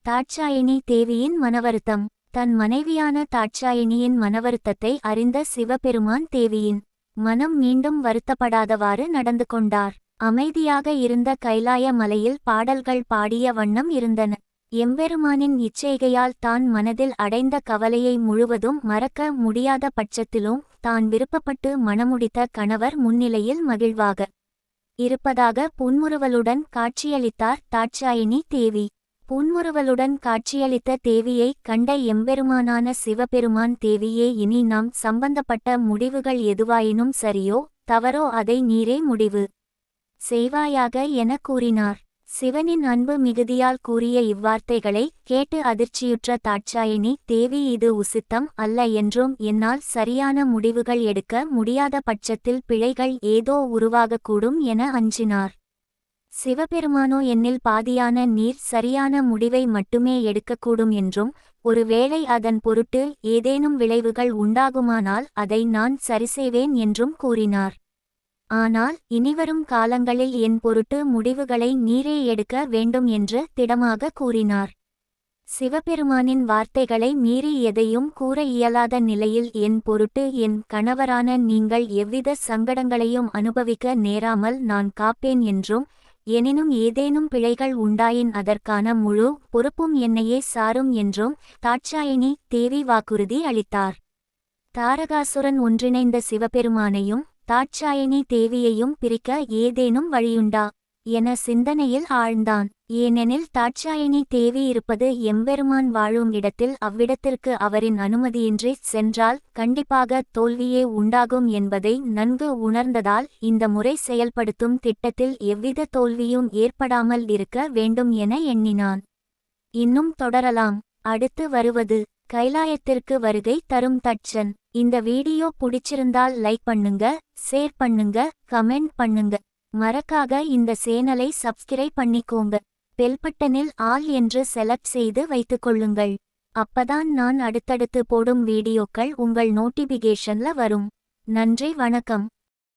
தாட்சாயினி தேவியின் மனவருத்தம். தன் மனைவியான தாட்சாயினியின் மனவருத்தத்தை அறிந்த சிவபெருமான் தேவியின் மனம் மீண்டும் வருத்தப்படாதவாறு நடந்து கொண்டார். அமைதியாக இருந்த கைலாய மலையில் பாடல்கள் பாடிய வண்ணம் இருந்தன. எம்பெருமானின் இச்செய்கையால் தான் மனதில் அடைந்த கவலையை முழுவதும் மறக்க முடியாத பட்சத்திலும் தான் விருப்பப்பட்டு மணமுடித்த கணவர் முன்னிலையில் மகிழ்வாக இருப்பதாக புன்முறுவலுடன் காட்சியளித்தார் தாட்சாயினி தேவி. புன்முறுவலுடன் காட்சியளித்த தேவியை கண்ட எம்பெருமானான சிவபெருமான், தேவியே, இனி நாம் சம்பந்தப்பட்ட முடிவுகள் எதுவாயினும் சரியோ தவறோ அதை நீரே முடிவு செய்வாயாக என கூறினார். சிவனின் அன்பு மிகுதியால் கூறிய இவ்வார்த்தைகளை கேட்டு அதிர்ச்சியுற்ற தாட்சாயினி தேவி, இது உசித்தம் அல்ல என்றும் என்னால் சரியான முடிவுகள் எடுக்க முடியாத பட்சத்தில் பிழைகள் ஏதோ உருவாகக்கூடும் என அஞ்சினார். சிவபெருமானோ என்னில் பாதியான நீர் சரியான முடிவை மட்டுமே எடுக்கக்கூடும் என்றும் ஒருவேளை அதன் பொருட்டு ஏதேனும் விளைவுகள் உண்டாகுமானால் அதை நான் சரிசெய்வேன் என்றும் கூறினார். ஆனால் இனிவரும் காலங்களில் என் பொருட்டு முடிவுகளை நீரே எடுக்க வேண்டும் என்று திடமாக கூறினார். சிவபெருமானின் வார்த்தைகளை மீறி எதையும் கூற இயலாத நிலையில் என் பொருட்டு என் கணவரான நீங்கள் எவ்வித சங்கடங்களையும் அனுபவிக்க நேராமல் நான் காப்பேன் என்றும், எனினும் ஏதேனும் பிழைகள் உண்டாயின் அதற்கான முழு பொறுப்பும் என்னையே சாரும் என்றும் தாட்சாயினி தேவி வாக்குறுதி அளித்தார். தாரகாசுரன் ஒன்றிணைந்த சிவபெருமானையும் தாட்சாயினி தேவியையும் பிரிக்க ஏதேனும் வழியுண்டா என சிந்தனையில் ஆழ்ந்தான். ஏனெனில் தாட்சாயினி தேவி இருப்பது எம்பெருமான் வாழும் இடத்தில். அவ்விடத்திற்கு அவரின் அனுமதியின்றி சென்றால் கண்டிப்பாக தோல்வியே உண்டாகும் என்பதை நன்கு உணர்ந்ததால் இந்த முறை செயல்படுத்தும் திட்டத்தில் எவ்வித தோல்வியும் ஏற்படாமல் இருக்க வேண்டும் என எண்ணினான். இன்னும் தொடரலாம். அடுத்து வருவது கைலாயத்திற்கு வருகை தரும் தட்சன். இந்த வீடியோ பிடிச்சிருந்தால் லைக் பண்ணுங்க, ஷேர் பண்ணுங்க, கமெண்ட் பண்ணுங்க. மறக்காக இந்த சேனலை சப்ஸ்கிரைப் பண்ணிக்கோங்க. பெல் பட்டனில் ஆல் என்று செலக்ட் செய்து வைத்துக்கொள்ளுங்கள். அப்பதான் நான் அடுத்தடுத்து போடும் வீடியோக்கள் உங்கள் நோட்டிபிகேஷன்ல வரும். நன்றி, வணக்கம்.